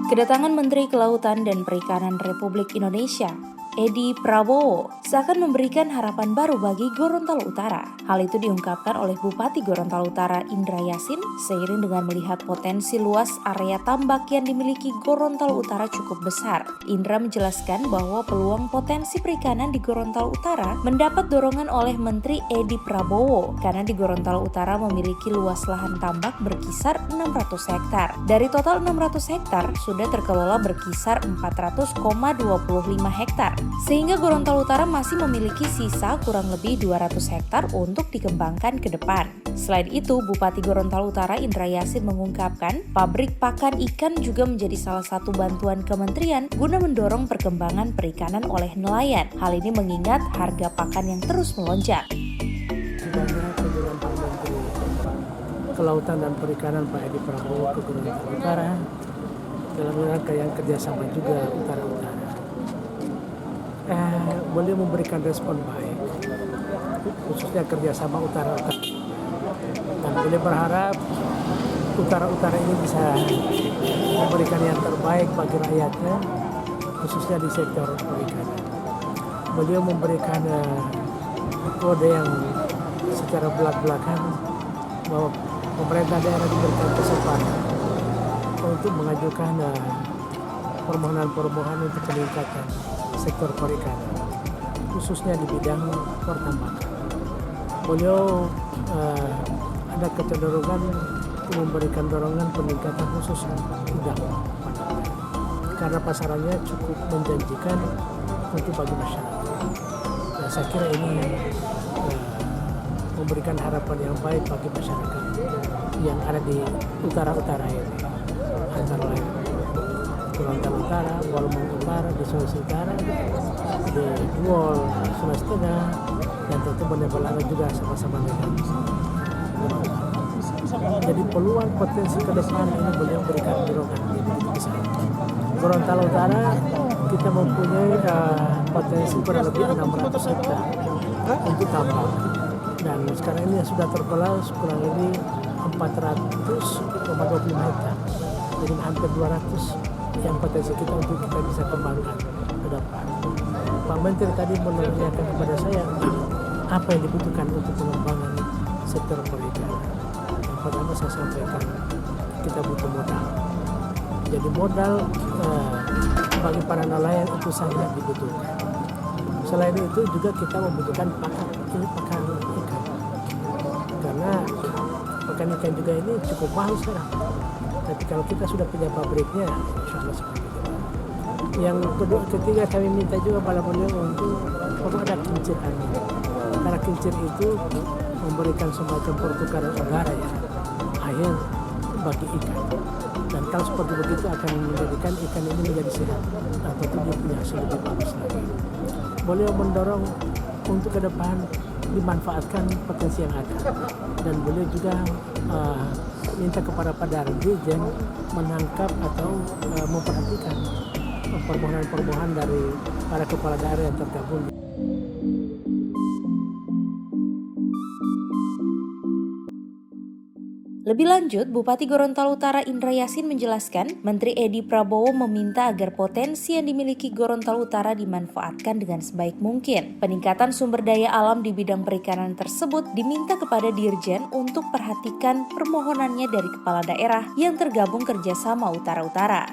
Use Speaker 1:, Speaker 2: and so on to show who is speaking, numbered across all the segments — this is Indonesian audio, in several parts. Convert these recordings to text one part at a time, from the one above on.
Speaker 1: Kedatangan Menteri Kelautan dan Perikanan Republik Indonesia, Edi Prabowo, seakan memberikan harapan baru bagi Gorontalo Utara. Hal itu diungkapkan oleh Bupati Gorontalo Utara Indra Yasin seiring dengan melihat potensi luas area tambak yang dimiliki Gorontalo Utara cukup besar. Indra menjelaskan bahwa peluang potensi perikanan di Gorontalo Utara mendapat dorongan oleh Menteri Edi Prabowo karena di Gorontalo Utara memiliki luas lahan tambak berkisar 600 hektar. Dari total 600 hektar, sudah terkelola berkisar 400,25 hektar. Sehingga Gorontalo Utara masih memiliki sisa kurang lebih 200 hektar untuk dikembangkan ke depan. Selain itu, Bupati Gorontalo Utara Indra Yasin mengungkapkan, pabrik pakan ikan juga menjadi salah satu bantuan kementerian guna mendorong perkembangan perikanan oleh nelayan. Hal ini mengingat harga pakan yang terus melonjak.
Speaker 2: Sebenarnya kunjungan Pak Menteri Kelautan dan Perikanan Pak Edi Prabowo ke Gorontalo Utara dalam rangkaian kerjasama juga Utara-Utara. Boleh memberikan respon baik, khususnya kerjasama Utara-Utara. Dan boleh berharap Utara-Utara ini bisa memberikan yang terbaik bagi rakyatnya, khususnya di sektor perikanan. Beliau memberikan kode yang secara belak-belakan bahwa pemerintah daerah diberikan kesempatan untuk mengajukan permohonan-permohonan untuk peningkatan sektor perikanan, khususnya di bidang pertambangan. Beliau ada kecenderungan untuk memberikan dorongan peningkatan khusus udang karena pasarannya cukup menjanjikan untuk bagi masyarakat. Dan saya kira ini memberikan harapan yang baik bagi masyarakat yang ada di Utara-Utara ini, antara lain Gorontalo Utara, Balongan Utara, di Sulawesi Utara, di Guol, Sulawesi Tengah, dan tentu Banda Balaga juga sama-sama dengan. Jadi peluang potensi ke depan ini beliau berikan dorongan di besar. Gorontalo Utara kita mempunyai potensi kurang lebih 600 hektar untuk tambang. Dan sekarang ini sudah terkelola kurang lebih 400,25 hektar. Jadi hampir 200 yang potensi kita untuk kita bisa kembangkan ke depan. Pak Menteri tadi menanyakan kepada saya apa yang dibutuhkan untuk pengembangan sektor perikanan. Yang pertama saya sampaikan kita butuh modal. Jadi modal bagi para nelayan itu sangat dibutuhkan. Selain itu juga kita membutuhkan pakan ikan. Karena pakan ikan juga ini cukup mahal sekarang. Tapi kalau kita sudah punya pabriknya, insya Allah seperti itu. Yang ketiga kami minta juga pada beliau untuk ada kincir angin. Karena kincir itu memberikan semacam pertukaran udara ya, air bagi ikan. Dan kalau seperti begitu akan menjadikan ikan ini menjadi sehat atau dia punya hasil lebih bagus lagi. Beliau mendorong untuk ke depan dimanfaatkan potensi yang ada. Dan beliau juga minta kepada Dirjen menangkap atau memperhatikan permohonan-permohonan dari para kepala daerah yang tergabung.
Speaker 1: Lebih lanjut, Bupati Gorontalo Utara Indra Yasin menjelaskan, Menteri Edi Prabowo meminta agar potensi yang dimiliki Gorontalo Utara dimanfaatkan dengan sebaik mungkin. Peningkatan sumber daya alam di bidang perikanan tersebut diminta kepada Dirjen untuk perhatikan permohonannya dari kepala daerah yang tergabung kerjasama Utara-Utara.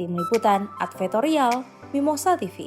Speaker 1: Tim Liputan Advertorial Mimosa TV.